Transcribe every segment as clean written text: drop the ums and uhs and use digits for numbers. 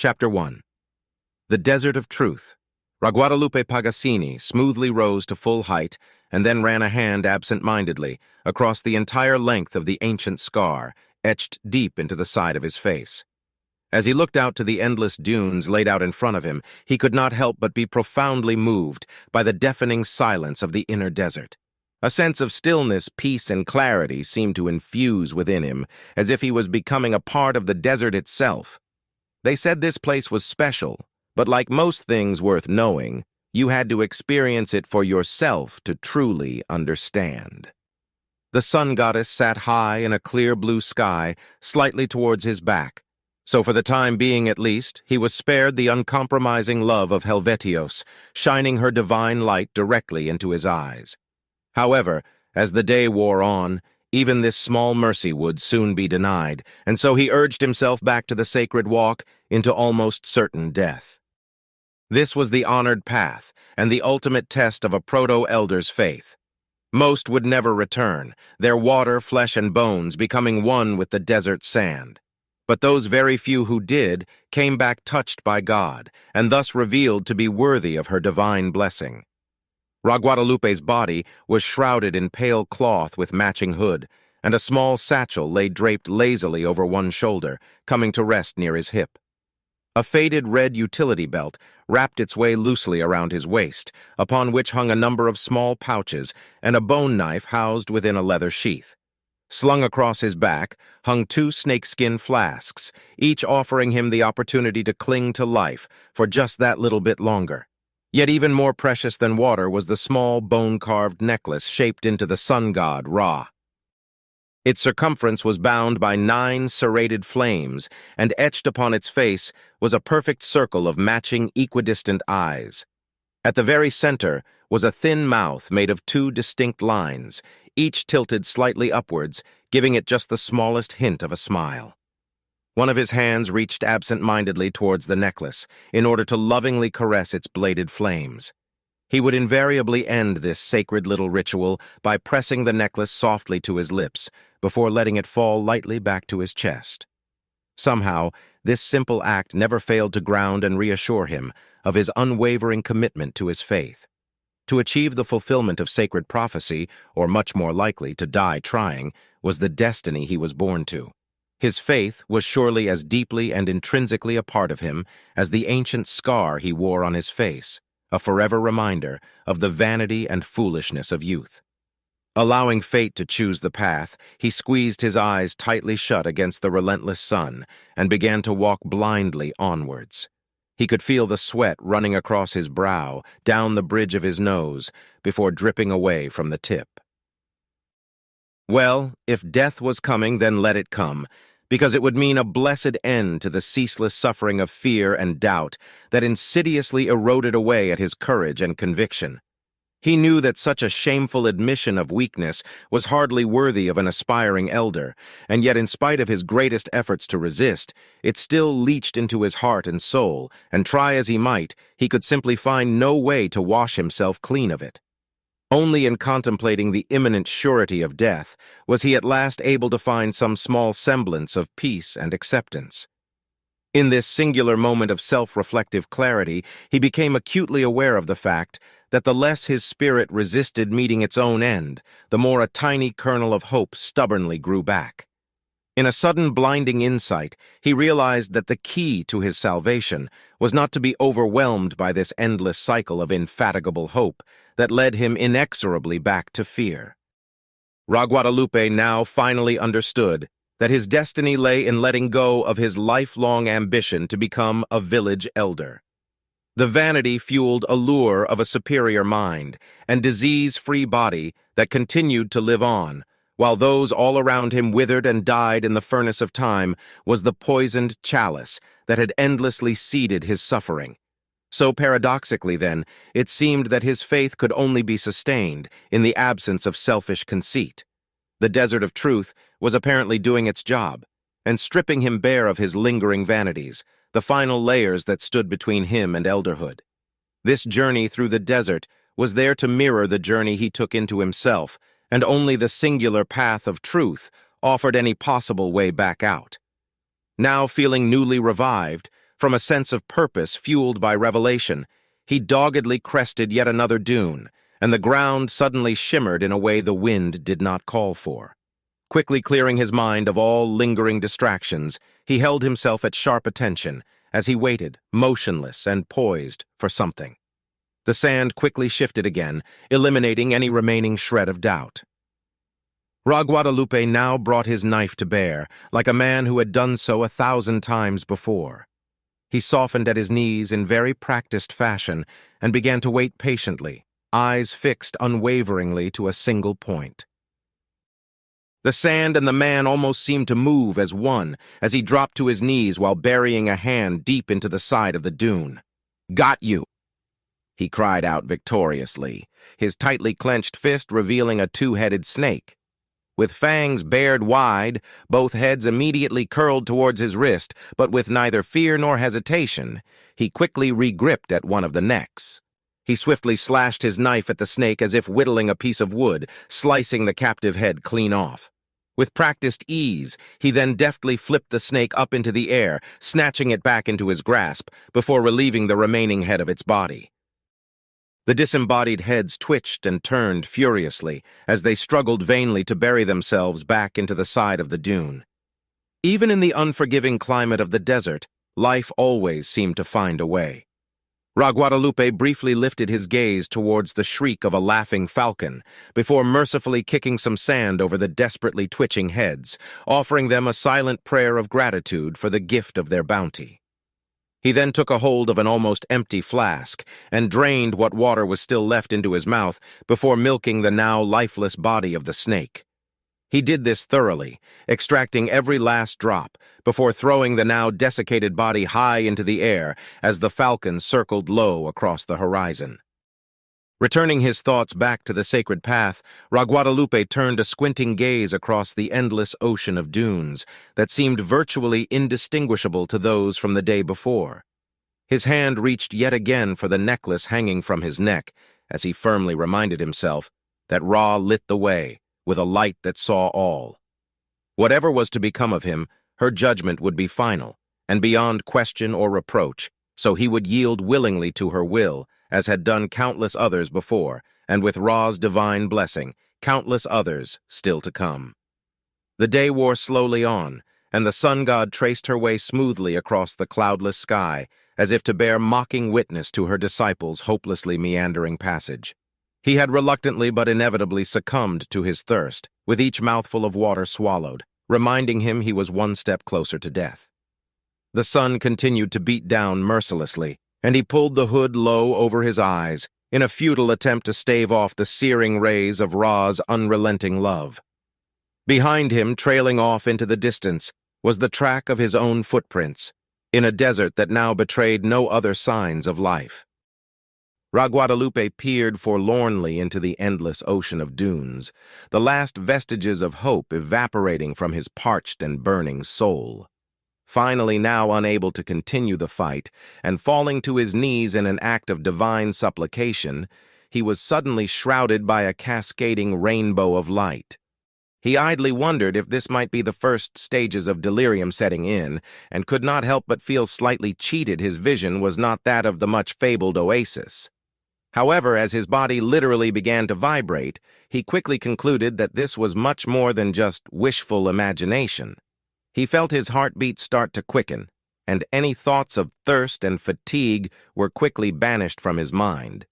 Chapter 1. The Desert of Truth. Guadalupe Pagassini smoothly rose to full height and then ran a hand absent-mindedly across the entire length of the ancient scar, etched deep into the side of his face. As he looked out to the endless dunes laid out in front of him, he could not help but be profoundly moved by the deafening silence of the inner desert. A sense of stillness, peace, and clarity seemed to infuse within him, as if he was becoming a part of the desert itself. They said this place was special, but like most things worth knowing, you had to experience it for yourself to truly understand. The sun goddess sat high in a clear blue sky, slightly towards his back, so for the time being at least, he was spared the uncompromising love of Helvetios, shining her divine light directly into his eyes. However, as the day wore on, even this small mercy would soon be denied, and so he urged himself back to the sacred walk into almost certain death. This was the honored path and the ultimate test of a proto-elder's faith. Most would never return, their water, flesh, and bones becoming one with the desert sand. But those very few who did came back touched by God, and thus revealed to be worthy of her divine blessing. Guadalupe's body was shrouded in pale cloth with matching hood, and a small satchel lay draped lazily over one shoulder, coming to rest near his hip. A faded red utility belt wrapped its way loosely around his waist, upon which hung a number of small pouches and a bone knife housed within a leather sheath. Slung across his back hung two snakeskin flasks, each offering him the opportunity to cling to life for just that little bit longer. Yet even more precious than water was the small bone-carved necklace shaped into the sun god, Ra. Its circumference was bound by 9 serrated flames, and etched upon its face was a perfect circle of matching equidistant eyes. At the very center was a thin mouth made of 2 distinct lines, each tilted slightly upwards, giving it just the smallest hint of a smile. One of his hands reached absent-mindedly towards the necklace, in order to lovingly caress its bladed flames. He would invariably end this sacred little ritual by pressing the necklace softly to his lips, before letting it fall lightly back to his chest. Somehow, this simple act never failed to ground and reassure him of his unwavering commitment to his faith. To achieve the fulfillment of sacred prophecy, or much more likely to die trying, was the destiny he was born to. His faith was surely as deeply and intrinsically a part of him as the ancient scar he wore on his face, a forever reminder of the vanity and foolishness of youth. Allowing fate to choose the path, he squeezed his eyes tightly shut against the relentless sun and began to walk blindly onwards. He could feel the sweat running across his brow, down the bridge of his nose, before dripping away from the tip. Well, if death was coming, then let it come, because it would mean a blessed end to the ceaseless suffering of fear and doubt that insidiously eroded away at his courage and conviction. He knew that such a shameful admission of weakness was hardly worthy of an aspiring elder, and yet in spite of his greatest efforts to resist, it still leached into his heart and soul, and try as he might, he could simply find no way to wash himself clean of it. Only in contemplating the imminent surety of death was he at last able to find some small semblance of peace and acceptance. In this singular moment of self-reflective clarity, he became acutely aware of the fact that the less his spirit resisted meeting its own end, the more a tiny kernel of hope stubbornly grew back. In a sudden blinding insight, he realized that the key to his salvation was not to be overwhelmed by this endless cycle of indefatigable hope that led him inexorably back to fear. Guadalupe now finally understood that his destiny lay in letting go of his lifelong ambition to become a village elder. The vanity-fueled allure of a superior mind and disease-free body that continued to live on, while those all around him withered and died in the furnace of time, was the poisoned chalice that had endlessly seeded his suffering. So paradoxically, then, it seemed that his faith could only be sustained in the absence of selfish conceit. The desert of truth was apparently doing its job, and stripping him bare of his lingering vanities, the final layers that stood between him and elderhood. This journey through the desert was there to mirror the journey he took into himself, and only the singular path of truth offered any possible way back out. Now feeling newly revived, From a sense of purpose fueled by revelation, he doggedly crested yet another dune, and the ground suddenly shimmered in a way the wind did not call for. Quickly clearing his mind of all lingering distractions, he held himself at sharp attention as he waited, motionless and poised, for something. The sand quickly shifted again, eliminating any remaining shred of doubt. Ra Guadalupe now brought his knife to bear, like a man who had done so 1,000 times before. He softened at his knees in very practiced fashion and began to wait patiently, eyes fixed unwaveringly to a single point. The sand and the man almost seemed to move as one as he dropped to his knees while burying a hand deep into the side of the dune. "Got you!" he cried out victoriously, his tightly clenched fist revealing a two-headed snake. With fangs bared wide, both heads immediately curled towards his wrist, but with neither fear nor hesitation, he quickly re-gripped at one of the necks. He swiftly slashed his knife at the snake as if whittling a piece of wood, slicing the captive head clean off. With practiced ease, he then deftly flipped the snake up into the air, snatching it back into his grasp, before relieving the remaining head of its body. The disembodied heads twitched and turned furiously as they struggled vainly to bury themselves back into the side of the dune. Even in the unforgiving climate of the desert, life always seemed to find a way. Ra Guadalupe briefly lifted his gaze towards the shriek of a laughing falcon, before mercifully kicking some sand over the desperately twitching heads, offering them a silent prayer of gratitude for the gift of their bounty. He then took a hold of an almost empty flask and drained what water was still left into his mouth before milking the now lifeless body of the snake. He did this thoroughly, extracting every last drop, before throwing the now desiccated body high into the air as the falcon circled low across the horizon. Returning his thoughts back to the sacred path, Ra Guadalupe turned a squinting gaze across the endless ocean of dunes that seemed virtually indistinguishable to those from the day before. His hand reached yet again for the necklace hanging from his neck as he firmly reminded himself that Ra lit the way, with a light that saw all. Whatever was to become of him, her judgment would be final, and beyond question or reproach, so he would yield willingly to her will, as had done countless others before, and with Ra's divine blessing, countless others still to come. The day wore slowly on, and the sun god traced her way smoothly across the cloudless sky, as if to bear mocking witness to her disciples' hopelessly meandering passage. He had reluctantly but inevitably succumbed to his thirst, with each mouthful of water swallowed, reminding him he was one step closer to death. The sun continued to beat down mercilessly, and he pulled the hood low over his eyes in a futile attempt to stave off the searing rays of Ra's unrelenting love. Behind him, trailing off into the distance, was the track of his own footprints, in a desert that now betrayed no other signs of life. Ra Guadalupe peered forlornly into the endless ocean of dunes, the last vestiges of hope evaporating from his parched and burning soul. Finally, now unable to continue the fight, and falling to his knees in an act of divine supplication, he was suddenly shrouded by a cascading rainbow of light. He idly wondered if this might be the first stages of delirium setting in, and could not help but feel slightly cheated his vision was not that of the much-fabled oasis. However, as his body literally began to vibrate, he quickly concluded that this was much more than just wishful imagination. He felt his heartbeat start to quicken, and any thoughts of thirst and fatigue were quickly banished from his mind.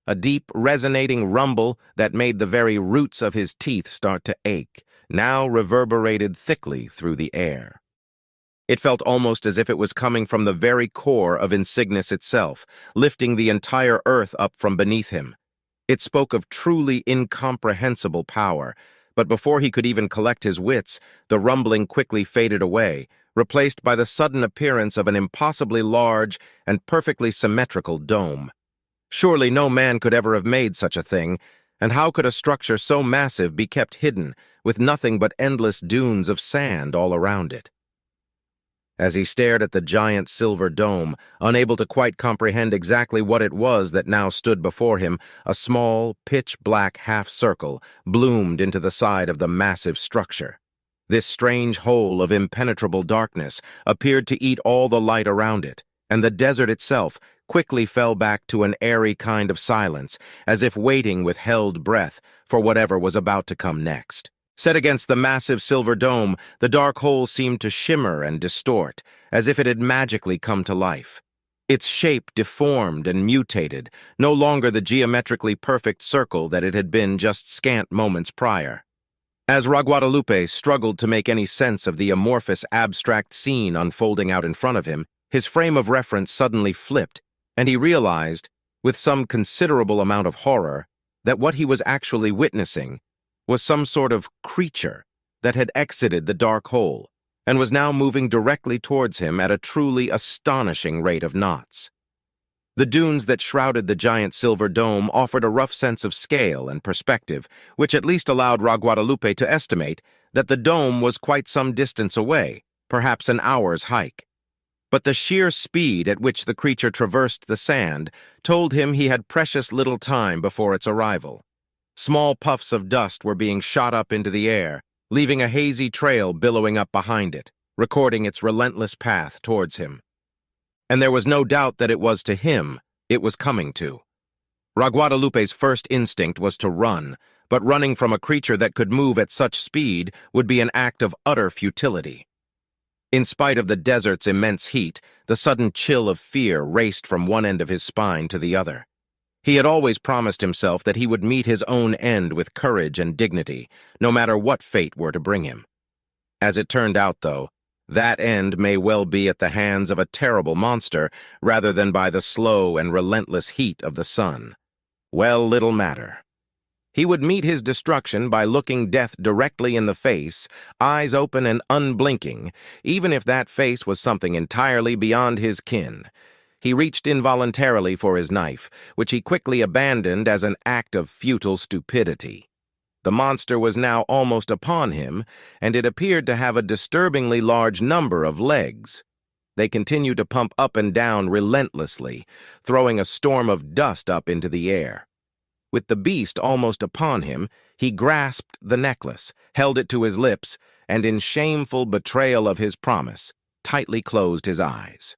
A deep, resonating rumble that made the very roots of his teeth start to ache, now reverberated thickly through the air. It felt almost as if it was coming from the very core of Insignis itself, lifting the entire earth up from beneath him. It spoke of truly incomprehensible power, but before he could even collect his wits, the rumbling quickly faded away, replaced by the sudden appearance of an impossibly large and perfectly symmetrical dome. Surely no man could ever have made such a thing, and how could a structure so massive be kept hidden, with nothing but endless dunes of sand all around it? As he stared at the giant silver dome, unable to quite comprehend exactly what it was that now stood before him, a small, pitch-black half-circle bloomed into the side of the massive structure. This strange hole of impenetrable darkness appeared to eat all the light around it, and the desert itself quickly fell back to an airy kind of silence, as if waiting with held breath for whatever was about to come next. Set against the massive silver dome, the dark hole seemed to shimmer and distort, as if it had magically come to life. Its shape deformed and mutated, no longer the geometrically perfect circle that it had been just scant moments prior. As Raguadalupe struggled to make any sense of the amorphous, abstract scene unfolding out in front of him, his frame of reference suddenly flipped, and he realized, with some considerable amount of horror, that what he was actually witnessing was some sort of creature that had exited the dark hole and was now moving directly towards him at a truly astonishing rate of knots. The dunes that shrouded the giant silver dome offered a rough sense of scale and perspective, which at least allowed Raguadalupe to estimate that the dome was quite some distance away, perhaps an hour's hike. But the sheer speed at which the creature traversed the sand told him he had precious little time before its arrival. Small puffs of dust were being shot up into the air, leaving a hazy trail billowing up behind it, recording its relentless path towards him. And there was no doubt that it was to him it was coming to. Raguadalupe's first instinct was to run, but running from a creature that could move at such speed would be an act of utter futility. In spite of the desert's immense heat, the sudden chill of fear raced from one end of his spine to the other. He had always promised himself that he would meet his own end with courage and dignity, no matter what fate were to bring him. As it turned out, though, that end may well be at the hands of a terrible monster rather than by the slow and relentless heat of the sun. Well, little matter. He would meet his destruction by looking death directly in the face, eyes open and unblinking, even if that face was something entirely beyond his ken. He reached involuntarily for his knife, which he quickly abandoned as an act of futile stupidity. The monster was now almost upon him, and it appeared to have a disturbingly large number of legs. They continued to pump up and down relentlessly, throwing a storm of dust up into the air. With the beast almost upon him, he grasped the necklace, held it to his lips, and in shameful betrayal of his promise, tightly closed his eyes.